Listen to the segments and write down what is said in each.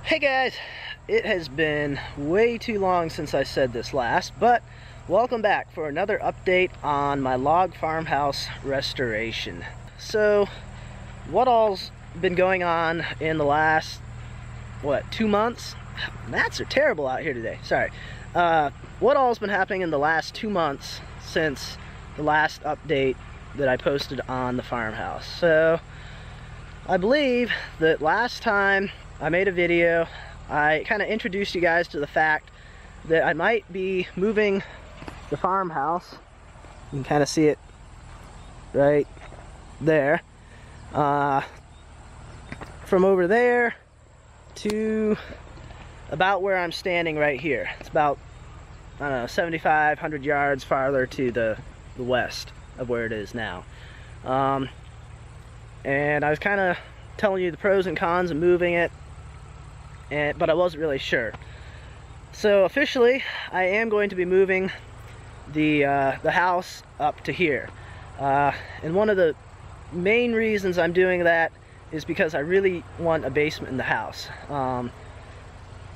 Hey guys, it has been way too long since I said this last, but welcome back for another update on my log farmhouse restoration. So, what all's been going on in the last, 2 months? Gnats are terrible out here today, sorry. What all's been happening in the last 2 months since the last update that I posted on the farmhouse? So, I believe that last time I made a video, I kind of introduced you guys to the fact that I might be moving the farmhouse. You can kind of see it right there. From over there to about where I'm standing right here. It's about, I don't know, 75, 100 yards farther to the west of where it is now. And I was kind of telling you the pros and cons of moving it, but I wasn't really sure. So officially, I am going to be moving the house up to here. And one of the main reasons I'm doing that is because I really want a basement in the house.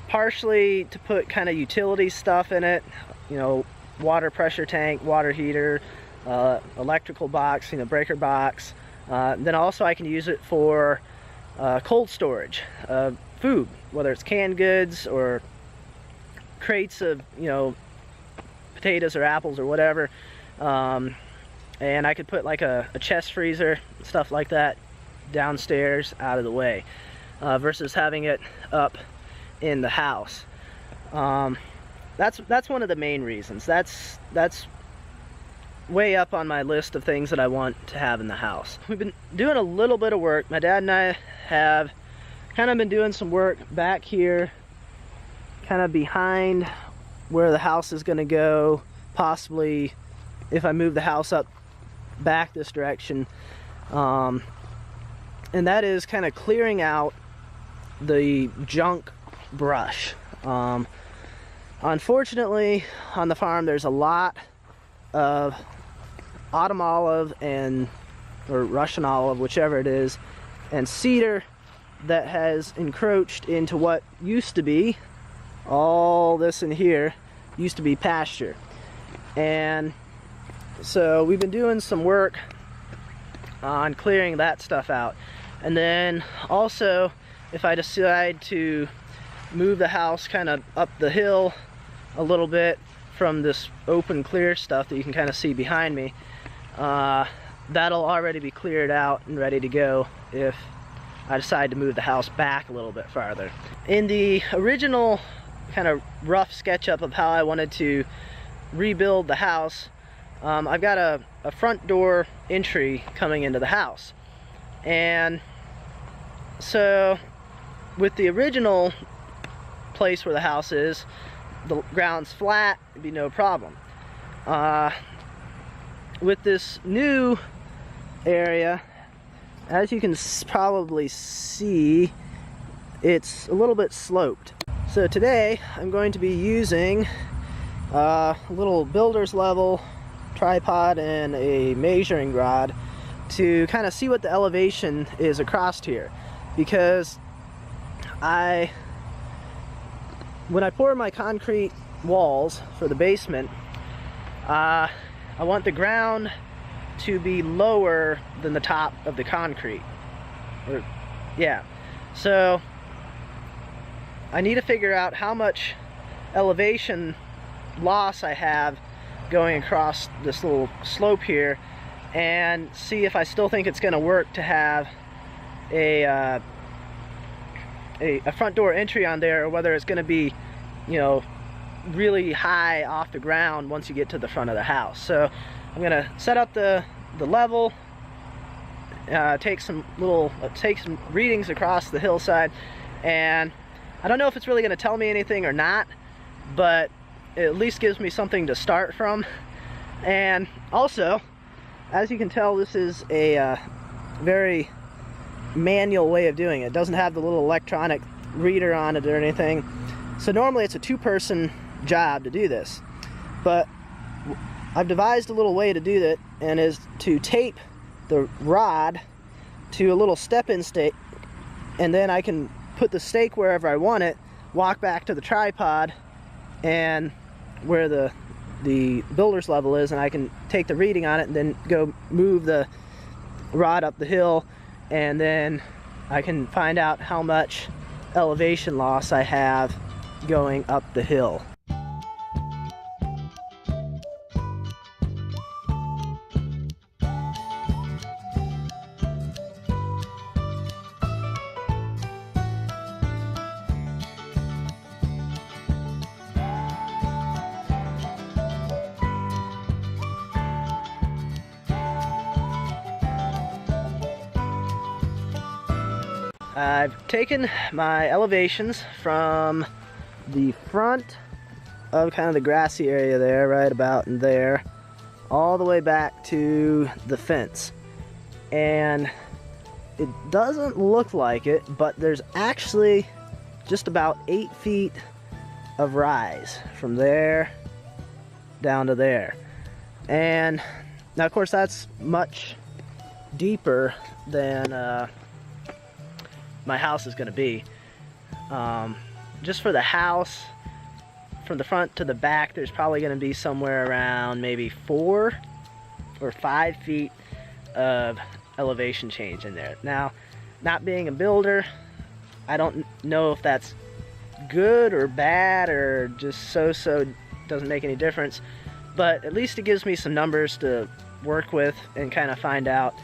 Partially to put kind of utility stuff in it, you know, water pressure tank, water heater, electrical box, breaker box. Then also I can use it for cold storage of food, whether it's canned goods or crates of, potatoes or apples or whatever. And I could put like a chest freezer, stuff like that, downstairs out of the way, versus having it up in the house. That's one of the main reasons. That's way up on my list of things that I want to have in the house. We've been doing a little bit of work. My dad and I have kind of been doing some work back here, kind of behind where the house is going to go, possibly if I move the house up back this direction. And that is kind of clearing out the junk brush. Unfortunately, on the farm there's a lot of autumn olive or Russian olive, whichever it is, and cedar that has encroached into what used to be, all this in here used to be pasture. And so we've been doing some work on clearing that stuff out. And then also, if I decide to move the house kind of up the hill a little bit from this open clear stuff that you can kind of see behind me, that'll already be cleared out and ready to go if I decide to move the house back a little bit farther. In the original kind of rough SketchUp of how I wanted to rebuild the house, I've got a front door entry coming into the house. And so with the original place where the house is, the ground's flat, it'd be no problem. With this new area, as you can probably see, it's a little bit sloped. So today I'm going to be using a little builder's level tripod and a measuring rod to kind of see what the elevation is across here, because when I pour my concrete walls for the basement, I want the ground to be lower than the top of the concrete. So I need to figure out how much elevation loss I have going across this little slope here, and see if I still think it's going to work to have a front door entry on there, or whether it's going to be, really high off the ground once you get to the front of the house. So I'm going to set up the level, take some readings across the hillside, and I don't know if it's really going to tell me anything or not, but it at least gives me something to start from. And also, as you can tell, this is a very manual way of doing it. It doesn't have the little electronic reader on it or anything. So normally it's a two-person job to do this, but I've devised a little way to do that, and is to tape the rod to a little step-in stake, and then I can put the stake wherever I want it, walk back to the tripod and where the builder's level is, and I can take the reading on it and then go move the rod up the hill, and then I can find out how much elevation loss I have going up the hill. I've taken my elevations from the front of kind of the grassy area there, right about in there, all the way back to the fence. And it doesn't look like it, but there's actually just about 8 feet of rise from there down to there. And now, of course, that's much deeper than my house is going to be. Just for the house, from the front to the back, there's probably going to be somewhere around maybe 4 or 5 feet of elevation change in there. Now, not being a builder, I don't know if that's good or bad or just so-so, doesn't make any difference, but at least it gives me some numbers to work with and kind of find out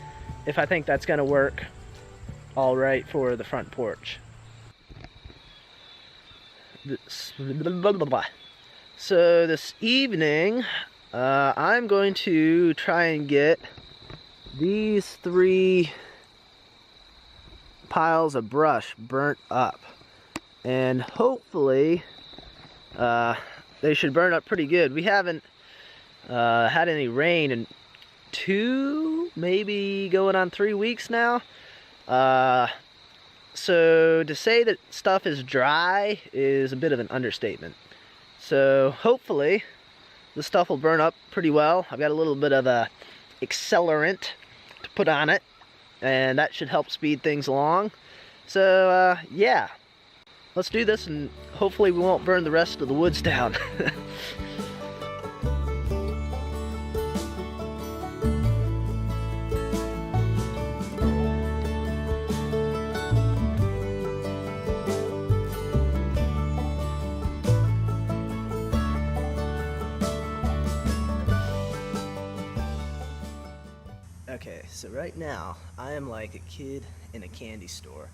if I think that's going to work all right for the front porch. So this evening, I'm going to try and get these 3 piles of brush burnt up, and hopefully they should burn up pretty good. We haven't had any rain in 2, maybe going on 3 weeks now. So to say that stuff is dry is a bit of an understatement. So hopefully the stuff will burn up pretty well. I've got a little bit of a accelerant to put on it, and that should help speed things along. So yeah, let's do this, and hopefully we won't burn the rest of the woods down. Okay, so right now, I am like a kid in a candy store.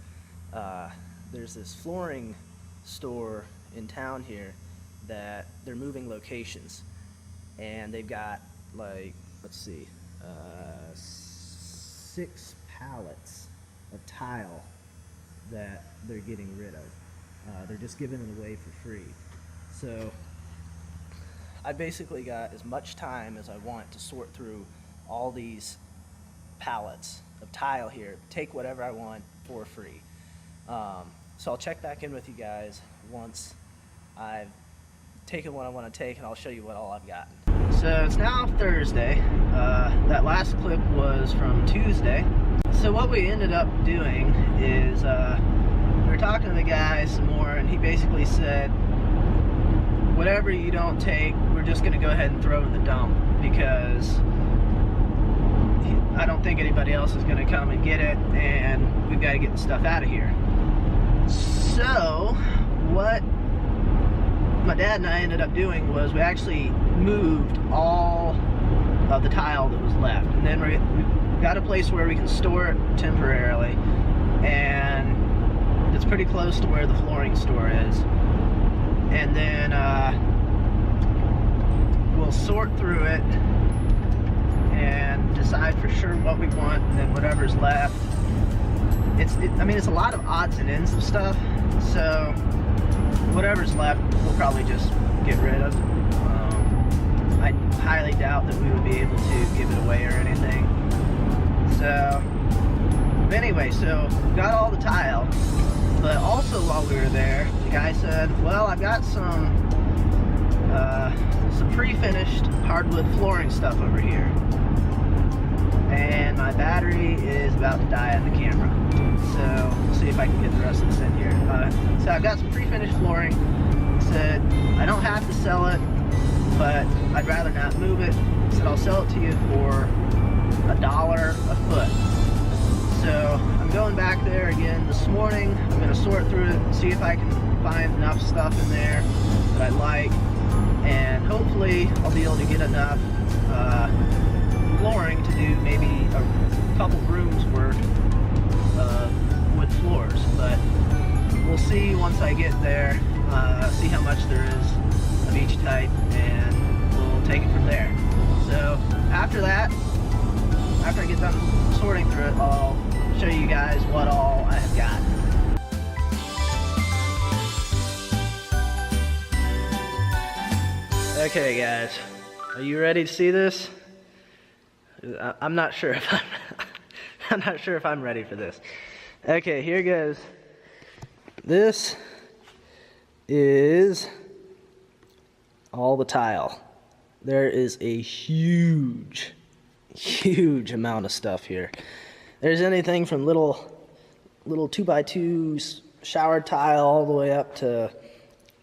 There's this flooring store in town here that they're moving locations. And they've got, like, let's see, 6 pallets of tile that they're getting rid of. They're just giving it away for free. So, I basically got as much time as I want to sort through all these pallets of tile here, take whatever I want for free. So I'll check back in with you guys once I've taken what I want to take, and I'll show you what all I've gotten. So it's now Thursday. That last clip was from Tuesday. So what we ended up doing is we were talking to the guy some more, and he basically said, whatever you don't take, we're just going to go ahead and throw in the dump, because I don't think anybody else is going to come and get it, and we've got to get the stuff out of here. So what my dad and I ended up doing was we actually moved all of the tile that was left, and then we got a place where we can store it temporarily, and it's pretty close to where the flooring store is. And then we'll sort through it and decide for sure what we want, and then whatever's left. I mean, it's a lot of odds and ends of stuff, so whatever's left we'll probably just get rid of. I highly doubt that we would be able to give it away or anything. So anyway, so got all the tile, but also while we were there, the guy said, well, I've got some pre-finished hardwood flooring stuff over here. and my battery is about to die on the camera. So we'll see if I can get the rest of this in here. So I've got some pre-finished flooring. Like I said, I don't have to sell it, but I'd rather not move it. I said I'll sell it to you for $1 a foot. So I'm going back there again this morning. I'm going to sort through it, see if I can find enough stuff in there that I like, and hopefully I'll be able to get enough flooring to do maybe a couple rooms worth of wood floors. But we'll see once I get there, see how much there is of each type, and we'll take it from there. So after that, after I get done sorting through it, I'll show you guys what all I have got. Okay guys, are you ready to see this? I'm not sure if I'm not sure if I'm ready for this. Okay, here goes. This is all the tile. There is a huge amount of stuff here. There's anything from little 2x2 shower tile all the way up to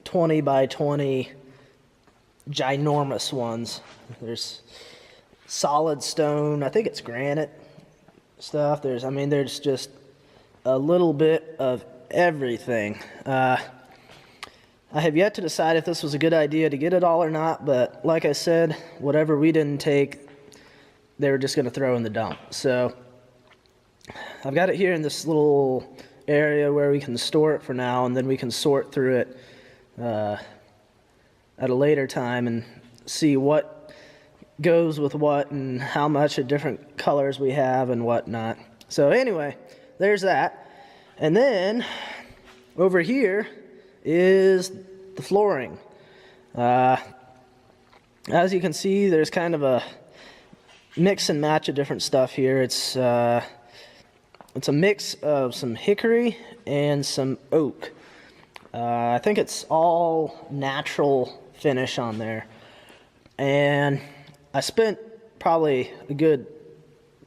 20 by 20 ginormous ones. There's solid stone, I think it's granite stuff. There's just a little bit of everything. I have yet to decide if this was a good idea to get it all or not, but like I said, whatever we didn't take, they were just going to throw in the dump. So I've got it here in this little area where we can store it for now, and then we can sort through it at a later time and see what goes with what and how much of different colors we have and whatnot. So anyway, there's that. And then over here is the flooring. As you can see, there's kind of a mix and match of different stuff here. It's a mix of some hickory and some oak. I think it's all natural finish on there, and I spent probably a good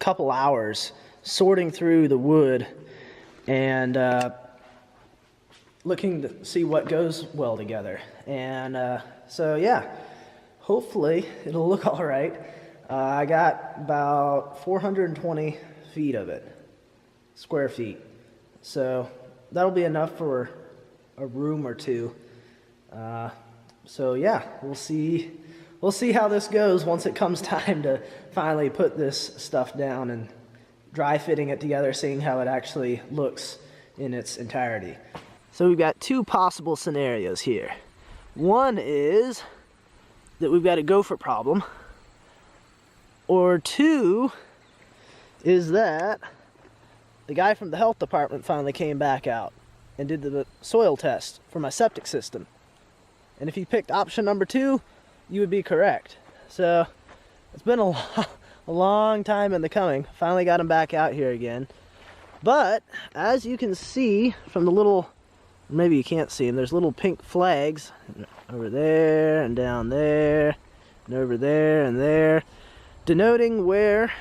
couple hours sorting through the wood and looking to see what goes well together. And so yeah, hopefully it'll look all right. I got about 420 feet of it, square feet, so that'll be enough for a room or two. So yeah, we'll see how this goes once it comes time to finally put this stuff down and dry fitting it together, seeing how it actually looks in its entirety. So we've got two possible scenarios here. One is that we've got a gopher problem, or two is that the guy from the health department finally came back out and did the soil test for my septic system. And if you picked option number 2, you would be correct. So it's been a long time in the coming. Finally got him back out here again. But as you can see from the little, maybe you can't see them, there's little pink flags over there and down there and over there and there, denoting where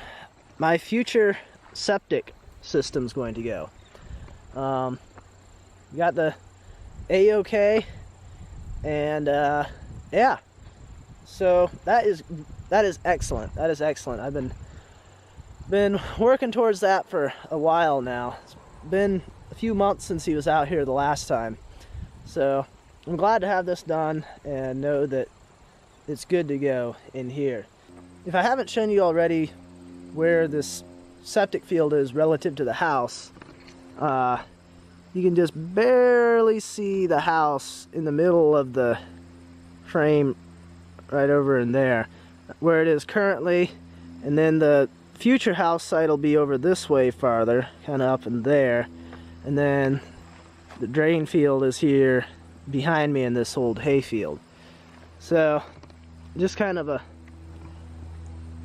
my future septic system's going to go. We got the A-OK, and yeah, so that is excellent. That is excellent. I've been working towards that for a while now. It's been a few months since he was out here the last time, so I'm glad to have this done and know that it's good to go in here. If I haven't shown you already where this septic field is relative to the house, you can just barely see the house in the middle of the frame right over in there where it is currently, and then the future house site will be over this way farther, kind of up in there, and then the drain field is here behind me in this old hay field. So just kind of a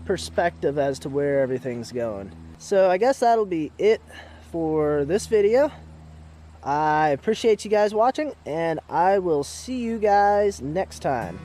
perspective as to where everything's going. So I guess that'll be it for this video. I appreciate you guys watching, and I will see you guys next time.